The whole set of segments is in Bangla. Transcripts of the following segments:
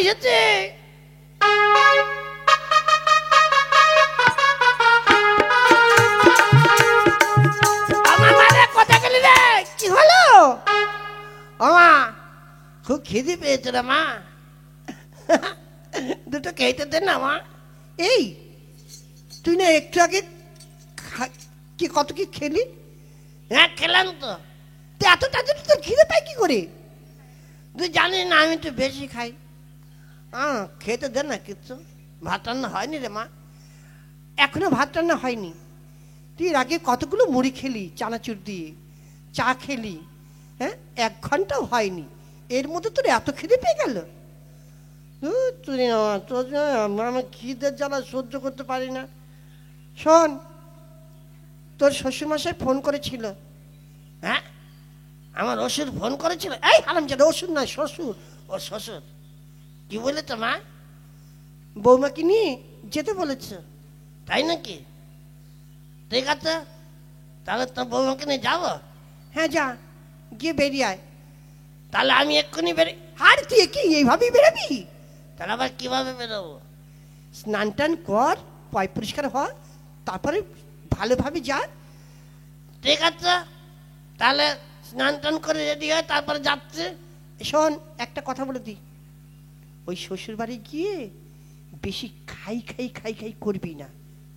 এসেছে। কথা গেলি রে, কি হলো? ও মা, খুব খিদে পেয়েছে রে মা, দুটো খেতে দে না মা। এই তুই না একটু আগে কি কত কি খেলি? হ্যাঁ খেলাম তো। এত তাড়াতাড়ি তোর খিদে পাই কি করে? তুই জানিস না আমি একটু বেশি খাই। হ্যাঁ খেতে দে না কিছু। ভাত রান্না হয়নি রে মা। এখনো ভাত রান্না হয়নি? তুই এর আগে কতগুলো মুড়ি খেলি চানাচুর দিয়ে, চা খেলি, হ্যাঁ 1 ঘন্টাও হয়নি, এর মধ্যে তোর এত খিদে পেয়ে গেল? তুই আমার খিদের জ্বালা সহ্য করতে পারি না। শোন, তোর শ্বশুরমশাই ফোন করেছিল। হ্যাঁ আমার অসুর ফোন করেছিল? এই হারামজাদা, অসুর নয় শ্বশুর। ও শ্বশুর, কি বলেছ মা? বৌমাকে নিয়ে যেতে বলেছ, তাই নাকি? ঠিক আছে, তাহলে তো বৌমাকে নিয়ে যাবো। হ্যাঁ যা, গিয়ে বেরিয়ে আয়। তাহলে আমি এক্ষুনি বেরিয়ে? আর তুই কি এইভাবেই বেরোবি? তাহলে আবার কিভাবে বেরোবো? স্নান টান কর, পয় পরিষ্কার হ, তারপরে ভালোভাবে যা। ঠিক আছে, তাহলে স্নান টান করে রেডি হয়, তারপরে যাচ্ছে। শোন, একটা কথা বলে দিই, ওই শ্বশুর বাড়ি গিয়ে বেশি খাই খাই খাই খাই করবি না,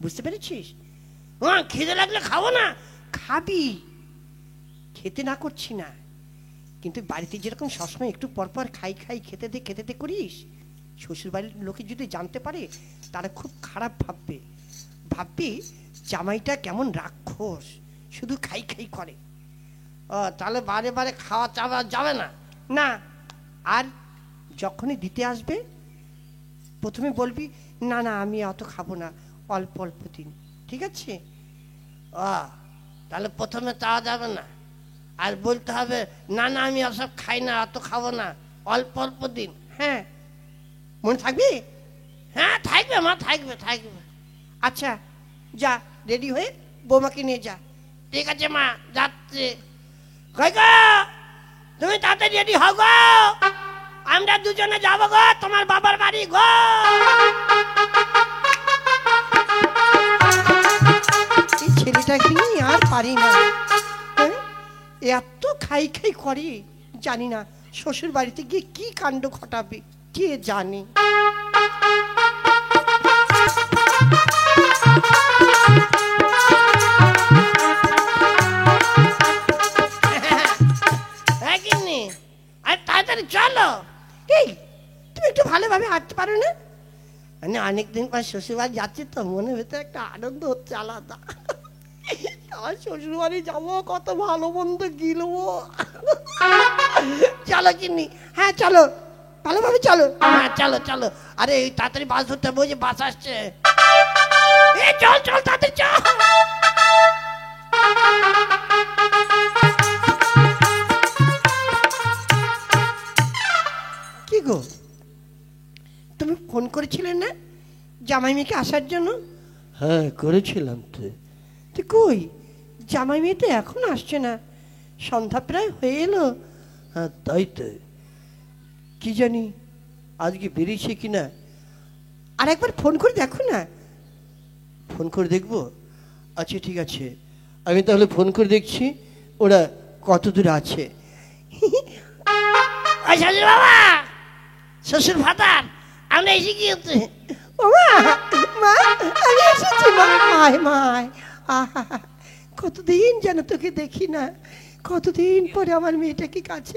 বুঝতে পেরেছিস? হ্যাঁ খিদে লাগলে খাবো না? খাবি, খেতে না করছি না, কিন্তু বাড়িতে যেরকম সবসময় একটু পরপর খাই খাই খেতে দে করিস, শ্বশুর বাড়ির লোকে যদি জানতে পারে তারা খুব খারাপ ভাববে জামাইটা কেমন রাক্ষস, শুধু খাই খাই করে। ও তাহলে বারে বারে খাওয়া চাওয়া যাবে না? না, আর যখনই দিতে আসবে প্রথমে বলবি না না আমি অত খাবো না, অল্প অল্প দিন, ঠিক আছে? ও তাহলে প্রথমে চাওয়া যাবে না, আর বলতে হবে না না আমি ওসব খাই না, অত খাবো না, অল্প অল্প দিন। হ্যাঁ মনে থাকবে? হ্যাঁ থাকবে মা, থাকবে। আচ্ছা যা, রেডি হয়ে বৌমাকে নিয়ে যা। ঠিক আছে মা, যাচ্ছে। কই গো, তুমি তাড়াতাড়ি রেডি হও গো, আমরা দুজনে যাবো গো তোমার বাবার বাড়ি গো। এই ছেলেটাকে নিয়ে আর পারি না, এত খাই খাই করে, জানি না শ্বশুর বাড়িতে গিয়ে কি কাণ্ড ঘটাবে কে জানে। তাড়াতাড়ি চলো। এই তুমি একটু ভালোভাবে হাঁটতে পারো না? মানে অনেকদিন পর শ্বশুরবাড়ি যাচ্ছি তো, মনের ভেতরে একটা আনন্দ হচ্ছে আলাদা। আমার শ্বশুরবাড়ি যাবো, কত ভালো মন্দ গিলবো। চলো চিনি। হ্যাঁ চলো, ভালোভাবে চলো। হ্যাঁ চলো। আরে তাড়াতাড়ি বাস ধরতে হবে, যে বাস আসছে। চল তাড়াতাড়ি চল। কি গো, তুমি ফোন করেছিলে না জামাই মেয়েকে আসার জন্য? হ্যাঁ করেছিলাম। তো কই জামাই মেয়ে তো এখন আসছে না, সন্ধ্যা প্রায় হয়ে এলো। হ্যাঁ তাই তো, কি জানি আজকে বেরিয়েছে কিনা, আর একবার ফোন করে দেখো না। ফোন করে দেখবো? আচ্ছা ঠিক আছে, আমি তাহলে ফোন করে দেখছি ওরা কত দূর আছে। বাবা, শ্বশুর ভাতার, আমরা এসে গিয়েছি। মা আমি এসেছি মায়। কতদিন যেন তোকে দেখি না, কতদিন পরে আমার মেয়েটাকে কাছে।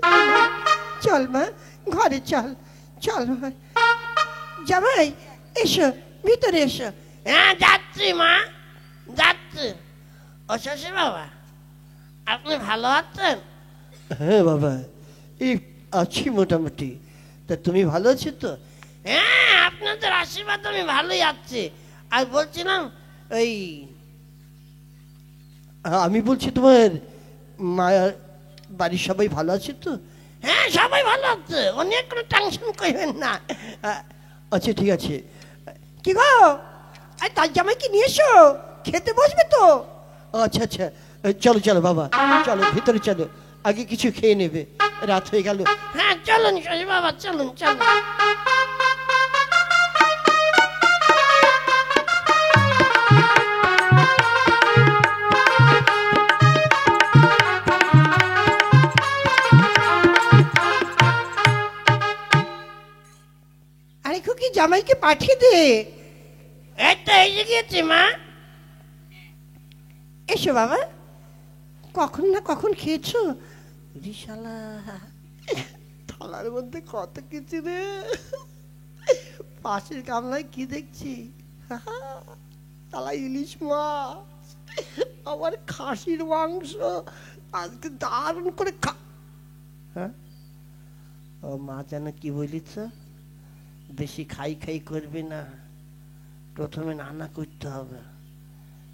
চল মা, ঘরে চল। জামাই এসো, ভিতরে এসো। হ্যাঁ যাচ্ছি মা, যাচ্ছি। ও শ্বশুর বাবা, আপনি ভালো আছেন? হ্যাঁ বাবা, এই আছি মোটামুটি। তা তুমি ভালো আছো তো? হ্যাঁ আপনাদের আশীর্বাদ আমি ভালোই আছি। আর বলছিলাম ওই, আমি বলছি তোমার মায়ের বাড়ির সবাই ভালো আছে তো? হ্যাঁ সবাই ভালো আছে, অনেক কোনো টেনশন করবেন না। আচ্ছা ঠিক আছে। কি গো, তার জামাইকে নিয়ে এসো, খেতে বসবে তো? আচ্ছা চলো বাবা, চলো ভিতরে চলো, আগে কিছু খেয়ে নেবে, রাত হয়ে গেল। হ্যাঁ চলুন শ্বশুর বাবা, চলুন। আরে খুকি জামাইকে পাঠিয়ে দে। এই তো এসে গিয়েছে মা। এসো বাবা, কখন না কখন খেয়েছো? রিশালা থালার মধ্যে কত কিছু রে। পাশের গামলায় কি দেখছি, তালা ইলিশ মাছ, আবার খাসির মাংস, আজকে দারুণ করে খা। হ্যাঁ, ও মা যেন কি বলিস, বেশি খাই খাই করবে না, প্রথমে রান্না করতে হবে,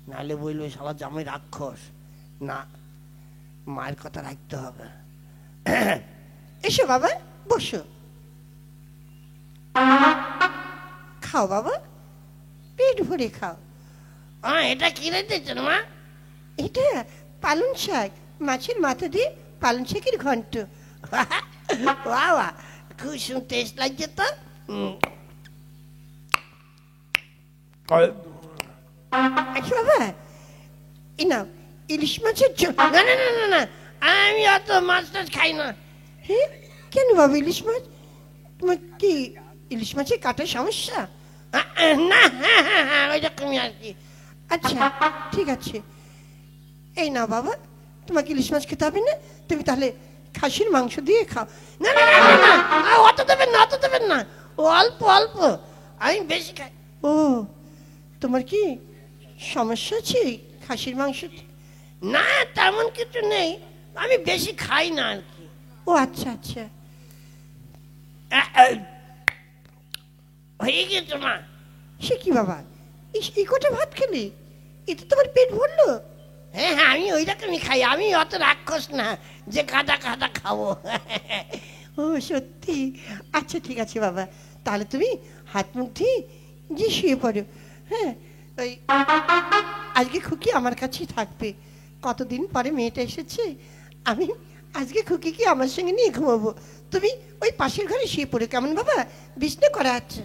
নাহলে বলবে শালা জামাই রাক্ষস। না, মায়ের কথা রাখতে হবে। এসো বাবা, বসো, খাও বাবা, পেট ভরে খাও। এটা কি রেখেছেন মা? এটা পালং শাক, মাছের মাথা দিয়ে পালং শাকের ঘন্ট। বাবা খুব টেস্ট লাগছে তো। আচ্ছা বাবা, এই নাও ইলিশ মাছের ঝোল। না না না না না, আমি অত মাছ টাছ খাই না। হ্যাঁ, কেন বাবা ইলিশ মাছ? তোমার কি ইলিশ মাছের কাটার সমস্যা? না, হ্যাঁ হ্যাঁ হ্যাঁ, ওই রকমই আর কি। আচ্ছা ঠিক আছে, এই নাও বাবা, তোমাকে ইলিশ মাছ খেতে হবে না, তুমি তাহলে খাসির মাংস দিয়ে খাও। না না না না, অত দেবেন না, অত দেবেন না, অল্প অল্প, আমি বেশি খাই। ও, তোমার কি সমস্যা আছে খাসির মাংস? না তেমন কিছু নেই, আমি বেশি খাই না আর কি। ও আচ্ছা আচ্ছা, হয়ে গেছে মা। সে কি বাবা, এই কটা ভাত খেলি, এতে তোমার পেট ভরলো? হ্যাঁ হ্যাঁ, আমি ওই রকমই খাই, আমি অত রাক্ষস না যে কাদা কাদা খাবো। ও সত্যি, আচ্ছা ঠিক আছে বাবা, তাহলে তুমি হাত মুখ ধুয়ে যে শুয়ে পড়ো। হ্যাঁ, ওই আজকে খুকি আমার কাছেই থাকবে, কতদিন পরে মেয়েটা এসেছে, আমি আজকে খুকিকে আমার সঙ্গে নিয়ে ঘুমাবো। তুমি ওই পাশের ঘরে শুয়ে পড়ো, কেমন বাবা? বিছনা করা আছে।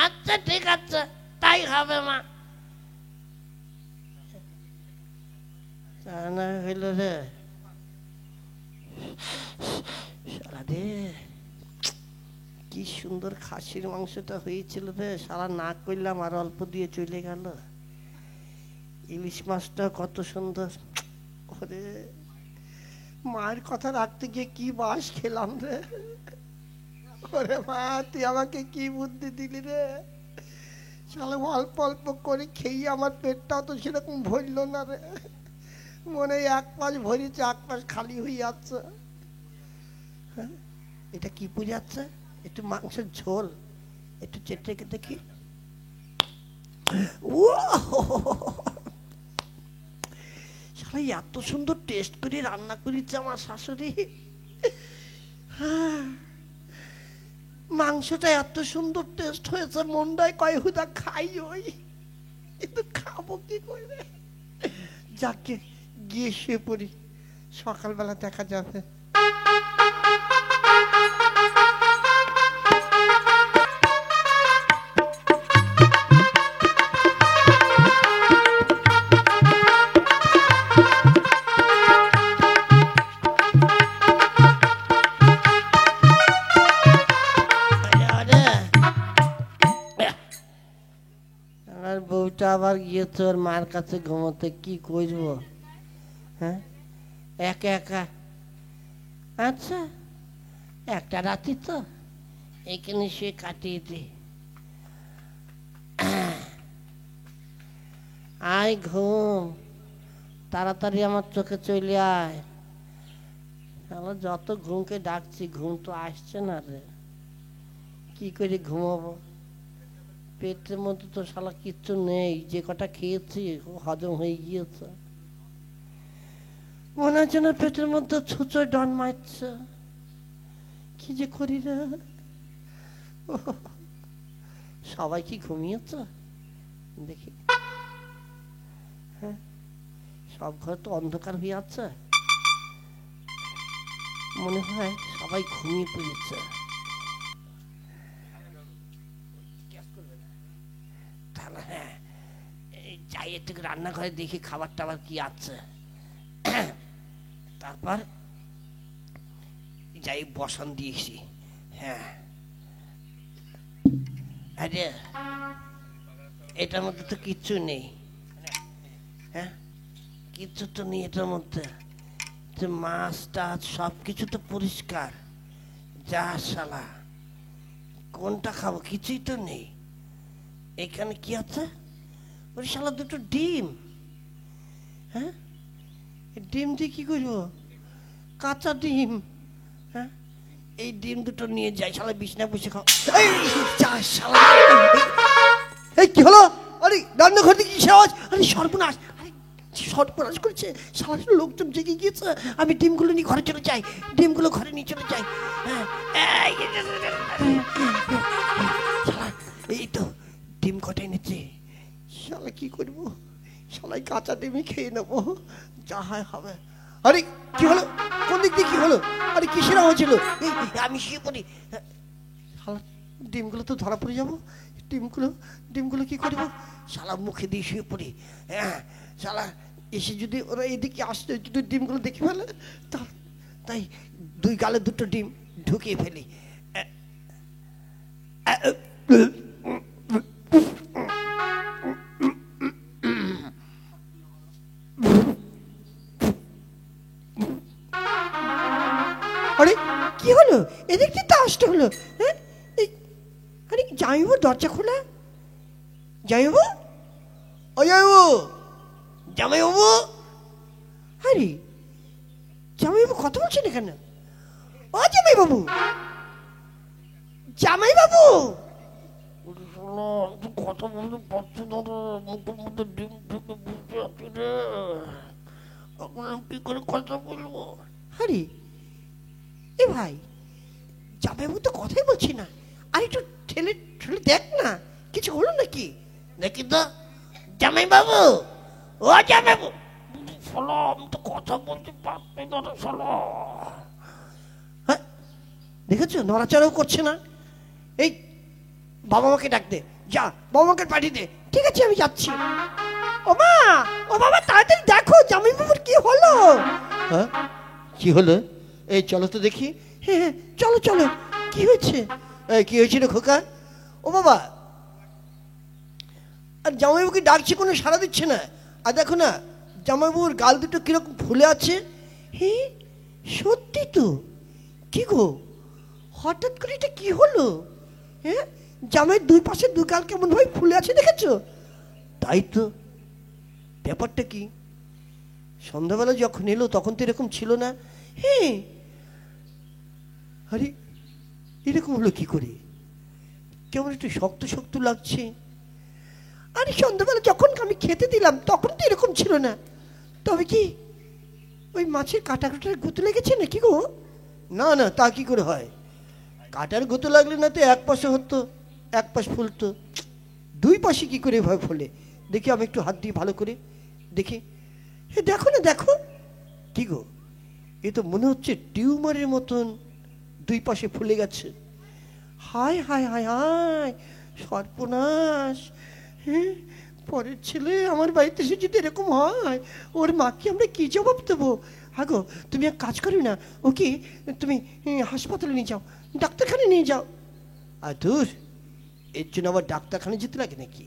আচ্ছা ঠিক আছে, তাই হবে মা। না হইল রে সারা রে, কি সুন্দর খাসির মাংসটা হয়েছিল রে, সারা না করলাম আর অল্প দিয়ে চলে গেল। ইলিশ মাছটা কত সুন্দর, ওরে মায়ের কথা রাখতে গিয়ে কি বাস খেলাম রে। ওরে মা, তুই আমাকে কি বুদ্ধি দিলি রে, শালা অল্প অল্প করে খেয়ে আমার পেটটাও তো সেরকম ভরল না রে, মনে হয় এক পাশ ভরিছে এক পাশ খালি হয়ে যাচ্ছে। হ্যাঁ, এটা কি পুড়ে যাচ্ছে, একটু মাংসের ঝোল, একটু চেটে দেখি। ও শালা এত সুন্দর টেস্ট করে রান্না করেছে আমার শাশুড়ি, মাংসটা এত সুন্দর টেস্ট হয়েছে, মনটায় কয় হুদা খাই, ওই কিন্তু খাবো কি করে। যাকে গিয়ে শুয়ে পড়ি, সকালবেলা দেখা যাবে। আর বউটা আবার গিয়েছে ওর মার কাছে ঘুমোতে, কি করবো? হ্যাঁ, একা একা, আচ্ছা একটা রাতি তো এখানে শুয়ে কাটিয়ে দে। আয় ঘুম, তাড়াতাড়ি আমার চোখে চলে আয়। যত ঘুমকে ডাকছি ঘুম তো আসছে না রে, কি করে ঘুমাবো? পেটের মধ্যে তো শালা কিচ্ছু নেই, যে কটা খেয়েছি হজম হয়ে গিয়েছে, মনে হচ্ছে না পেটের মধ্যে ছুঁচোয় ডন মারছে, কি যে করি রে। সবাই কি ঘুমিয়েছে দেখি? হ্যাঁ, সব ঘর তো অন্ধকার হয়ে আছে, মনে হয় সবাই ঘুমিয়ে পড়েছে। তাহলে হ্যাঁ, যাই একটু রান্নাঘরে দেখি খাবার টাবার কি আছে, তারপর যাই বসান দিয়েছি। হ্যাঁ, আরে এটার মধ্যে তো কিচ্ছু নেই। হ্যাঁ, কিচ্ছু তো নেই এটার মধ্যে। যে মাছ টাছ সব কিছু তো পরিষ্কার। যা শালা, কোনটা খাবো? কিছুই তো নেই। এখানে কি আছে? ওরে শালা, দুটো ডিম। হ্যাঁ, ডিম দিয়ে কি করবো? কাঁচা ডিম। হ্যাঁ, এই ডিম দুটো নিয়ে যাই, শালা বিছনা বসে খাও। এই যা শালা, এই কি হলো? আরে রান্নাঘর থেকে কি আওয়াজ? আরে সর্বনাশ! আরে সর্বনাশ করেছে শালা, লোকজন জেগে গিয়েছে। আমি ডিমগুলো নিয়ে ঘরে চলে যাই, ডিমগুলো ঘরে নিয়ে চলে যাই। হ্যাঁ, শালা, এই তো ডিম কটাই এনেছে। শালা কি করবো? শালাই কাঁচা ডিমই খেয়ে নেবো, যা হয় হবে। আরে কি হলো? কোন দিক দিয়ে কি হলো? আরে কিসের আওয়াজ হলো? এই, আমি শুয়ে পড়ি। শালা, ডিমগুলো তো ধরা পড়ে যাবো। ডিমগুলো ডিমগুলো কি করবো? শালা মুখে দিয়ে শুয়ে পড়ি। হ্যাঁ, শালা এসে যদি ওরা এদিকে আসতে, যদি ডিমগুলো দেখে ফেলে, তাই দুই গালে দুটো ডিম ঢুকিয়ে ফেলি। আরে কি হলো? এদিক দিয়ে তো আসতে হলো। হ্যাঁ, আরে জামাইবাবু, দরজা খোলা। জামাইবাবু, ও জামাইবাবু, জামাইবাবু, আরে জামাইবাবু কথা বলছেন এখানে? ও জামাইবাবু, জামাইবাবু! কথা বলতে পারছি না রে, মুখের মধ্যে ডিম ঢুকে বুঝতে পারছি রে। এখন আমি কি করে কথা বলবো? আরে এ ভাই, জামাইবাবু তো কথাই বলছি না। আর একটু ঠেলে ঠেলে দেখ না, কিছু হলো নাকি? দেখি তো। জামাইবাবু, ও জামাইবাবু, শালা আমি তো কথা বলতে পারছি না রে শালা। হ্যাঁ, দেখেছো নড়াচড়াও করছে না। এই বাবা মাকে ডাক দে, যা বাবা মাকে পাঠিয়ে দে। ঠিক আছে, আমি যাচ্ছি। ও মা, ও বাবা, তাড়াতাড়ি দেখো জামাইবাবুর কি হলো। হ্যাঁ, কি হলো? এই চলো তো দেখি। হ্যাঁ হ্যাঁ, চলো চলো। কি হয়েছে? এই কি হয়েছিল খোকা? ও বাবা, আর জামাইবাবুকে ডাকছে, কোনো সাড়া দিচ্ছে না। আর দেখো না, জামাইবাবুর গাল দুটো কিরকম ফুলে আছে। হ্যাঁ, সত্যি তো। কি গো, হঠাৎ করে এটা কি হলো? হ্যাঁ, জামাইয়ের দুই পাশে দুই গাল কেমন ভাবে ফুলে আছে, দেখেছো? তাই তো, ব্যাপারটা কি? সন্ধ্যাবেলা যখন এলো তখন তো এরকম ছিল না। হ্যাঁ, আরে এরকম হলো কি করে? কেমন একটু শক্ত শক্ত লাগছে। আরে সন্ধ্যাবেলা যখন আমি খেতে দিলাম তখন তো এরকম ছিল না। তবে কি ওই মাছের কাটা কাটার গুঁতো লেগেছে নাকি গো? না না, তা কি করে হয়? কাটার গুঁতো লাগলে না তো এক পাশে হতো, এক পাশ ফুলতো। দুই পাশে কি করে এভাবে ফোলে? দেখি আমি একটু হাত দিয়ে ভালো করে দেখি। এ দেখো না, দেখো। কি গো, এ তো মনে হচ্ছে টিউমারের মতন দুই পাশে ফুলে গেছে। হায় হায় হায় হায়, সর্বনাশ! হ্যাঁ, পরের ছেলে আমার বাড়িতে এসে যদি এরকম হয়, ওর মাকে আমরা কি জবাব দেবো? আগো, তুমি এক কাজ করো না, ওকে তুমি হাসপাতালে নিয়ে যাও, ডাক্তারখানে নিয়ে যাও। আর দূর, এর জন্য আবার ডাক্তারখানে যেতে লাগে নাকি?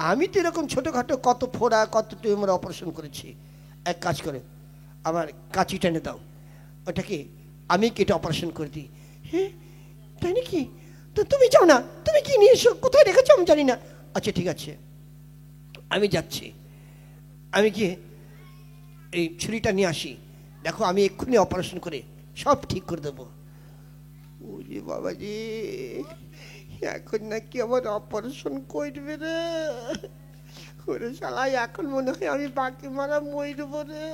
আমি তো এরকম ছোটোখাটো কত ফোড়া, কত টিউমার অপারেশন করেছি। এক কাজ করে, আমার কাঁচি টেনে দাও, ওটাকে আমি কেটে অপারেশন করে দিই। হ্যাঁ, তাই নাকি? তো তুমি যাও না, তুমি কি নিয়ে এসো, কোথায় রেখেছো আমি জানি না। আচ্ছা ঠিক আছে, আমি যাচ্ছি। আমি গিয়ে এই ছুরিটা নিয়ে আসি। দেখো, আমি এক্ষুনি অপারেশন করে সব ঠিক করে দেবো। ওরে বাবা রে, এখন নাকি আমার অপারেশন করবে রে। ওরে শালা, এখন মনে হয় আমি বাকি মারা মরবো রে।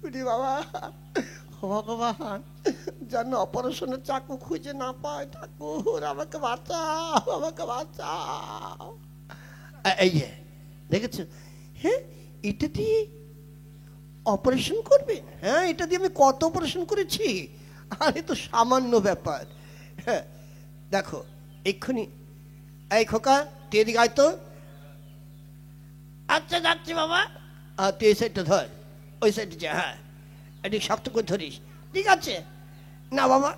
ওরে বাবা, ভগবান যেন অপারেশনের চাকু খুঁজে না পায়। ঠাকুর, আমাকে বাঁচাও, আমাকে বাঁচাও। এই যে দেখেছো, হ্যাঁ, এটা দিয়ে অপারেশন করবে? হ্যাঁ, এটা দিয়ে আমি কত অপারেশন করেছি। আর এ তো সামান্য ব্যাপার। হ্যাঁ, দেখো এক্ষুনি। এই খোকা, তুই এদিকে আয় তো। আচ্ছা, যাচ্ছি বাবা। আর তুই এই সাইডটা ধর, ওই সাইডে যা। হ্যাঁ, এদিকে শক্ত করে ধরিস। ঠিক আছে? না বাবা,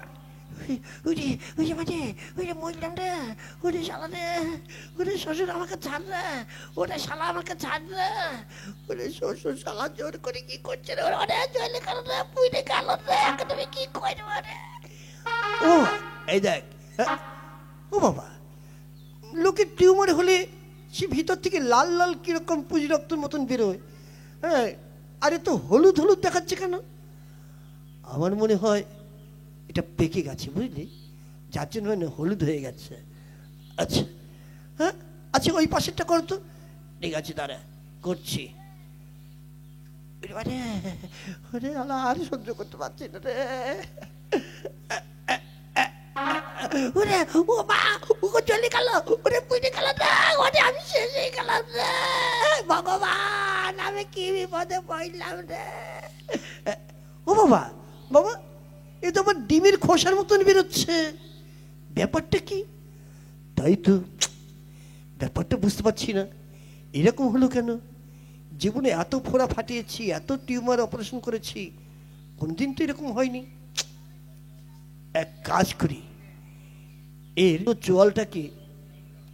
ওরে ওরে মানে ওরে মরলাম রে, ওরে শালা রে, ওরে শ্বশুর আমাকে ছাড় রে, ওরে শালা আমাকে ছাড় রে, ওরে শ্বশুর শালা জোর করে কি করছে রে, ওরে জলে গেল রে, পুইরে গেল রে, এখন আমি কি করবো রে? ও এই দেখ, ও বাবা, লোকের টিউমার হলে সে ভিতর থেকে লাল লাল কিরকম পুঁজি রক্তের মতন বেরোয়। হ্যাঁ, আরে তো হলুদ হলুদ দেখাচ্ছে কেন? আমার মনে হয় এটা পেকে গেছে, বুঝলি, যার জন্য মানে হলুদ হয়ে গেছে। আচ্ছা, হ্যাঁ আচ্ছা, ওই পাশেরটা করো তো। ঠিক আছে দাঁড়া, করছি। আরে ওরে আল্লাহ, আর সহ্য করতে পারছি না রে। ওরে ও মা, ও চলে গেল, ওরে পুইরে গেল রে, ওরে আমি শেষ হয়ে গেলাম রে, ভগবান আমি কি বিপদে পড়লাম রে। ও বাবা, বাবা এ তো আবার ডিমের খোসার মতন বেরোচ্ছে, ব্যাপারটা কি? তাই তো ব্যাপারটা বুঝতে পারছি না, এরকম হলো কেন? জীবনে এত ফোড়া ফাটিয়েছি, এত টিউমার অপারেশন করেছি, কোনদিন তো এরকম হয়নি। এক কাজ করি, এর চোয়ালটাকে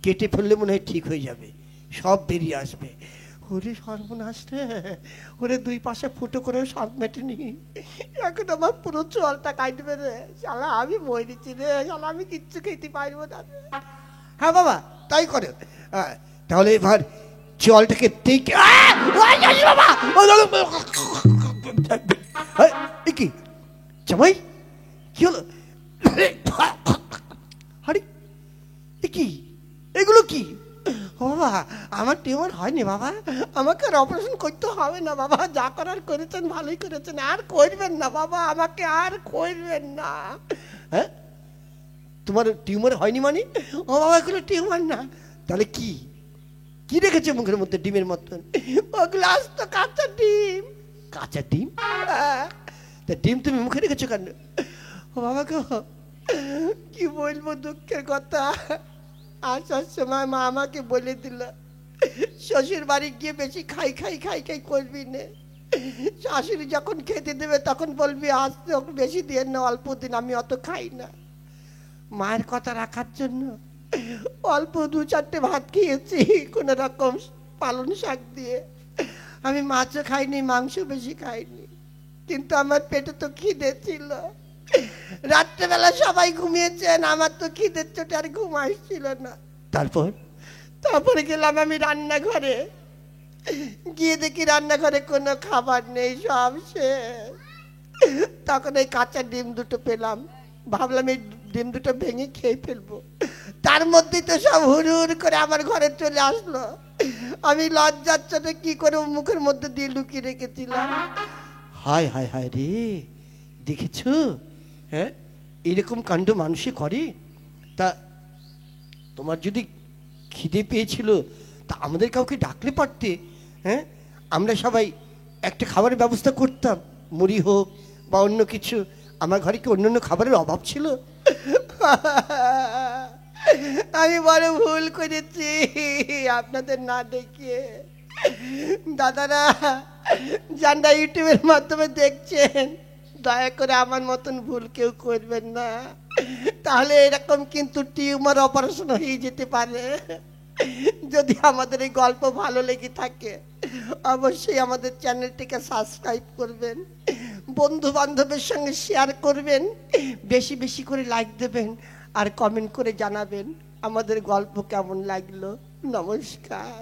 কেটে ফেললে মনে হয় ঠিক হয়ে যাবে, সব বেরিয়ে আসবে। ওরে সর্বনাশ রে, ওরে দুই পাশে ফুটো করে সব মেটেনি, এখন আমার পুরো চোয়ালটা কাটবে রে। শালা আমি মরেছি রে, শালা আমি কিচ্ছু খেতে পারবো না। হ্যাঁ বাবা, তাই করে। তাহলে এবার চোয়ালটাকে কি জামাই, কি হলো? আরে কি এগুলো কি? ও বাবা, আমার টিউমার হয়নি বাবা, আমাকে আর অপারেশন করতে হবে না বাবা, যা করার করেছেন ভালোই করেছেন, আর করবেন না বাবা, আমাকে আর করবেন না। হ্যাঁ, তোমার টিউমার হয়নি মানে? ও বাবা, এগুলো টিউমার না, তাহলে কি? কি রেখেছে মুখের মধ্যে ডিমের মতন? ও গ্লাস তো কাঁচা ডিম। কাঁচা ডিম? তা ডিম তুমি মুখে রেখেছো কেন? ও বাবা গো, কি বলবো দুঃখের কথা। আসার সময় মা আমাকে বলে দিল, শ্বশুর বাড়ি গিয়ে বেশি খাই খাই খাই খাই করবি না, শাশুড়ি যখন খেতে দেবে তখন বলবি আজ তো বেশি দিয়ে না, অল্প দিন, আমি অত খাই না। মায়ের কথা রাখার জন্য অল্প 2-4টে ভাত খেয়েছি কোন রকম পালন শাক দিয়ে। আমি মাছও খাইনি, মাংস বেশি খাইনি, কিন্তু আমার পেটে তো খিদে ছিল। রাত্রেবেলা সবাই ঘুমিয়েছেন, আমার তো খিদের চোটে আর ঘুম আসছিল না। তারপরে গেলাম আমি রান্নাঘরে, গিয়ে দেখি রান্নাঘরে কোনো খাবার নেই, সব শেষ। তখন এই কাঁচা ডিম দুটো পেলাম, ভাবলাম এই ডিম দুটো ভেঙে খেয়ে ফেলবো, তার মধ্যেই তো সব হুড় করে আমার ঘরে চলে আসলো। আমি লজ্জার চোটে কি করে মুখের মধ্যে দিয়ে লুকিয়ে রেখেছিলাম। হায় হায় হায় রে, দেখেছো? হ্যাঁ, এরকম কাণ্ড মানুষে করে। তা তোমার যদি খিদে পেয়েছিল তা আমাদের কাউকে ডাকলে পারতে। হ্যাঁ, আমরা সবাই একটা খাবারের ব্যবস্থা করতাম, মুড়ি হোক বা অন্য কিছু। আমার ঘরে কি অন্য অন্য খাবারের অভাব ছিল? আমি বড় ভুল করেছি আপনাদের না দেখিয়ে। দাদারা যারা ইউটিউবের মাধ্যমে দেখছেন, দয়া করে আমার মতন ভুল কেউ করবেন না, তাহলে এরকম কিন্তু টিউমার অপারেশন হয়ে যেতে পারে। যদি আমাদের এই গল্প ভালো লেগে থাকে অবশ্যই আমাদের চ্যানেলটিকে সাবস্ক্রাইব করবেন, বন্ধু বান্ধবের সঙ্গে শেয়ার করবেন, বেশি বেশি করে লাইক দেবেন, আর কমেন্ট করে জানাবেন আমাদের গল্প কেমন লাগলো। নমস্কার।